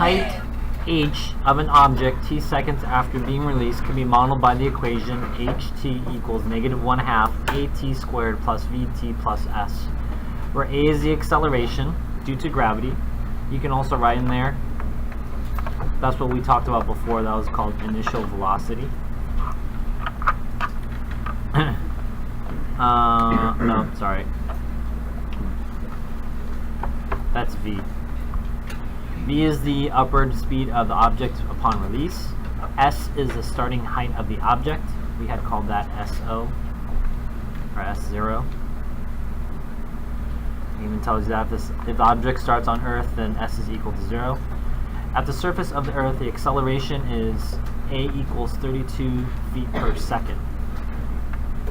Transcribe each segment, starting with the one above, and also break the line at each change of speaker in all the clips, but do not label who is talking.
height h of an object t seconds after being released can be modeled by the equation ht equals -1/2 at squared plus vt plus s, where a is the acceleration due to gravity. You can also write in there, that's what we talked about before, that was called initial velocity. No, sorry. That's v. V is the upward speed of the object upon release. S is the starting height of the object. We had called that SO, or S0. It even tells you that if the object starts on Earth, then S is equal to 0. At the surface of the Earth, the acceleration is A equals 32 feet per second.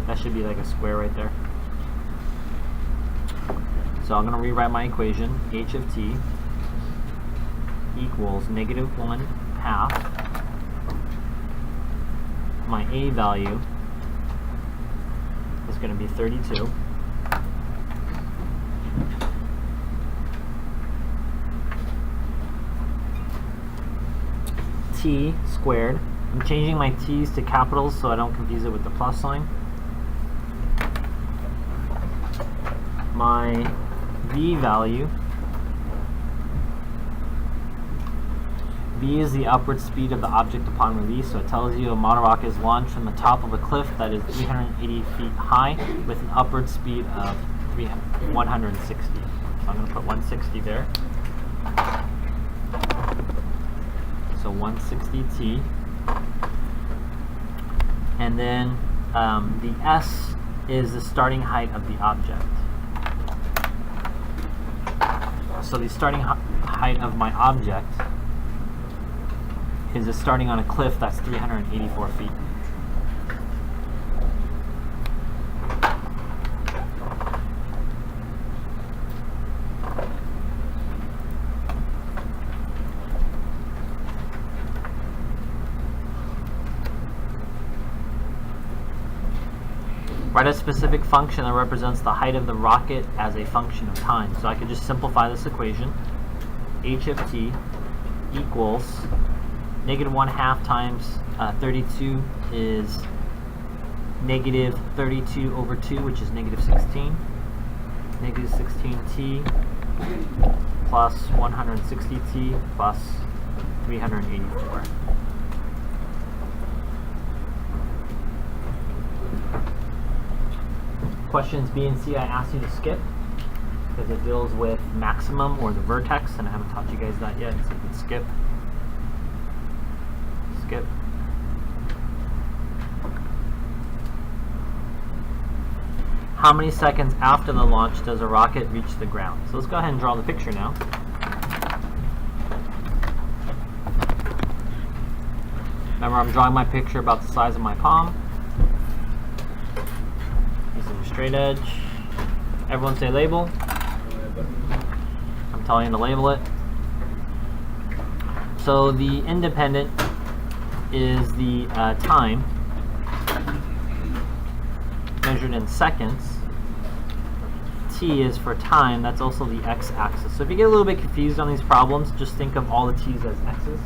That should be like a square right there. So I'm going to rewrite my equation. H of t equals -1/2. My A value is going to be 32. T squared. I'm changing my t's to capitals so I don't confuse it with the plus sign. My v value, v is the upward speed of the object upon release, so it tells you a model rocket is launched from the top of a cliff that is 380 feet high with an upward speed of 160. So I'm going to put 160 there. So 160 t. And then the s is the starting height of the object. So the starting height of my object is starting on a cliff that's 384 feet. Write a specific function that represents the height of the rocket as a function of time. So I could just simplify this equation. H of t equals -1/2 times 32 is -32 over 2, which is -16. -16t plus 160t plus 384. Questions B and C I asked you to skip because it deals with maximum or the vertex, and I haven't taught you guys that yet, so you can skip. Skip. How many seconds after the launch does a rocket reach the ground? So let's go ahead and draw the picture now. Remember, I'm drawing my picture about the size of my palm. Straight edge. Everyone say label. I'm telling you to label it. So the independent is the time measured in seconds. T is for time. That's also the x-axis. So if you get a little bit confused on these problems, just think of all the t's as x's.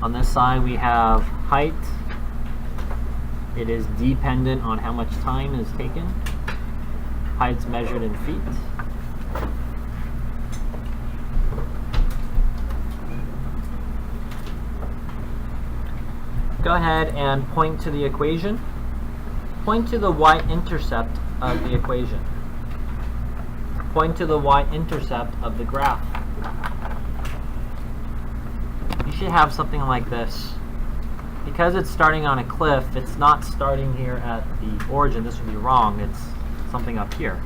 On this side we have height. It is dependent on how much time is taken. Height's measured in feet. Go ahead and point to the equation. Point to the y-intercept of the equation. Point to the y-intercept of the graph. You should have something like this. Because it's starting on a cliff, it's not starting here at the origin. This would be wrong. It's something up here.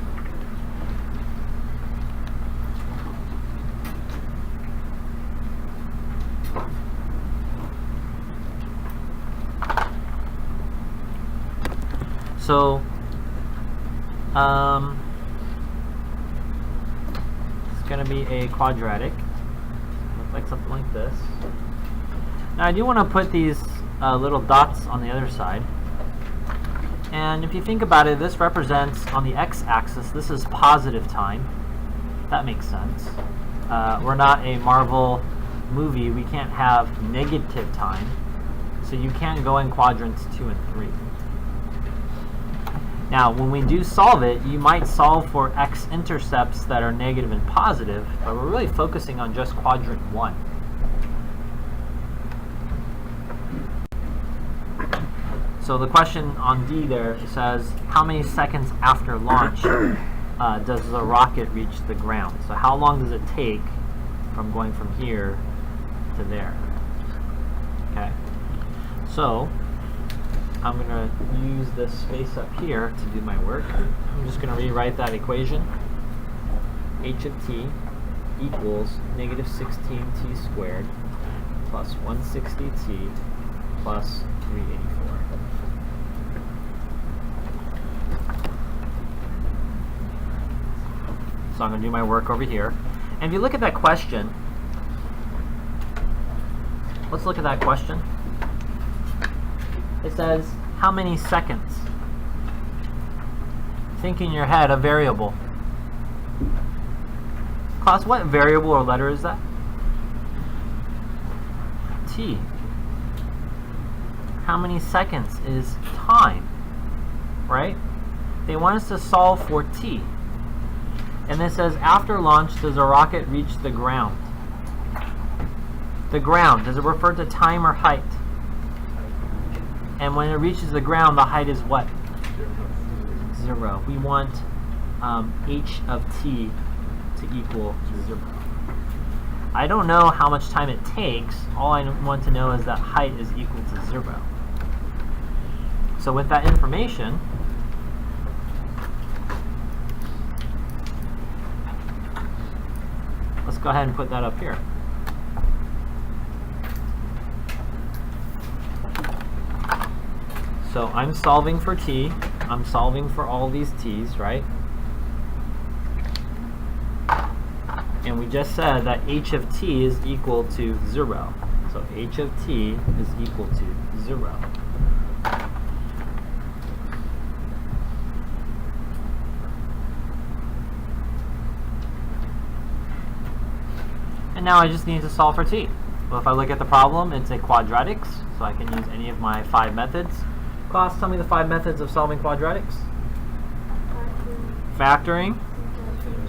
So, it's going to be a quadratic. Look like something like this. Now I do want to put these little dots on the other side. And if you think about it, this represents, on the x-axis, this is positive time. That makes sense. We're not a Marvel movie. We can't have negative time. So you can't go in quadrants 2 and 3. Now, when we do solve it, you might solve for x-intercepts that are negative and positive, but we're really focusing on just quadrant 1. So the question on D there says, how many seconds after launch does the rocket reach the ground? So how long does it take from going from here to there? Okay. So I'm going to use this space up here to do my work. I'm just going to rewrite that equation. H of t equals negative 16t squared plus 160t plus 384. So I'm going to do my work over here. And if you look at that question, let's look at that question. It says, how many seconds? Think in your head a variable. Class, what variable or letter is that? T. How many seconds is time, right? They want us to solve for t. And it says, after launch, does a rocket reach the ground? The ground, does it refer to time or height? And when it reaches the ground, the height is what? 0. We want h of t to equal 0. I don't know how much time it takes. All I want to know is that height is equal to 0. So with that information, let's go ahead and put that up here. So I'm solving for t. I'm solving for all these t's, right? And we just said that h of t is equal to 0. So h of t is equal to 0. And now I just need to solve for t. Well, if I look at the problem, it's a quadratics, so I can use any of my 5 methods. Class, tell me the 5 methods of solving quadratics. Factoring.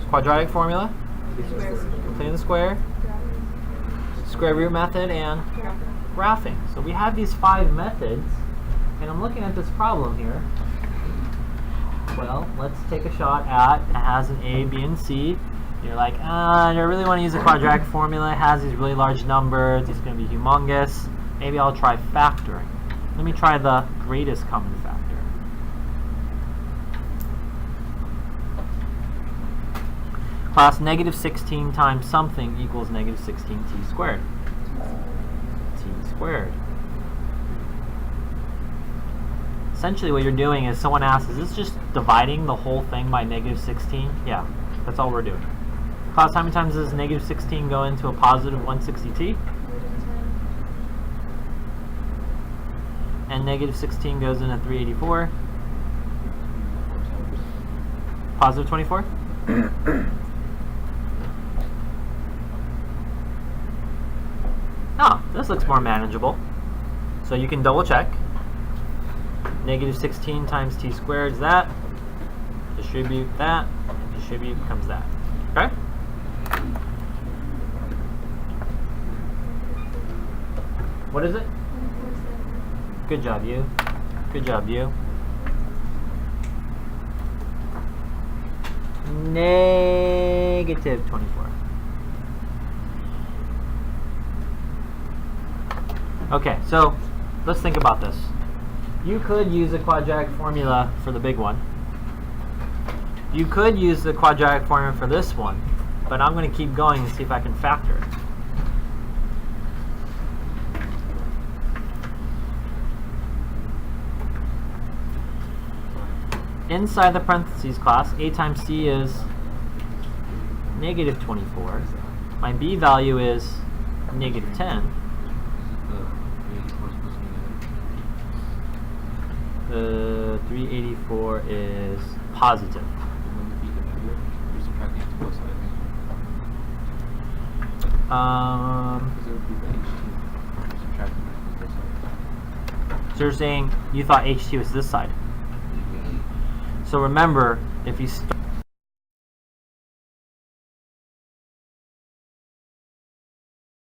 Quadratic formula. Completing the square. Square root method, and graphing. So we have these 5 methods, and I'm looking at this problem here. Well, let's take a shot at, it has an A, B, and C. You're like, I really want to use a quadratic formula. It has these really large numbers. It's going to be humongous. Maybe I'll try factoring. Let me try the greatest common factor. Class, negative 16 times something equals negative 16t squared. T squared. Essentially what you're doing is, someone asks, is this just dividing the whole thing by negative 16? Yeah, that's all we're doing. Class, how many times does negative 16 go into a positive 160t? And negative 16 goes into 384. Positive 24? Oh, this looks more manageable. So you can double check. Negative 16 times t squared is that. Distribute that. And distribute becomes that. Okay? What is it? Good job, you. Good job, you. Negative 24. Okay, so let's think about this. You could use a quadratic formula for the big one. You could use the quadratic formula for this one, but I'm going to keep going and see if I can factor it. Inside the parentheses, class, a times c is negative 24. My b value is negative 10. 384 is positive.
Wouldn't it be the negative? You're subtracting it to both sides. Because it would be the HT. You're subtracting it to both sides.
So you're saying you thought HT was this side. So remember, if you start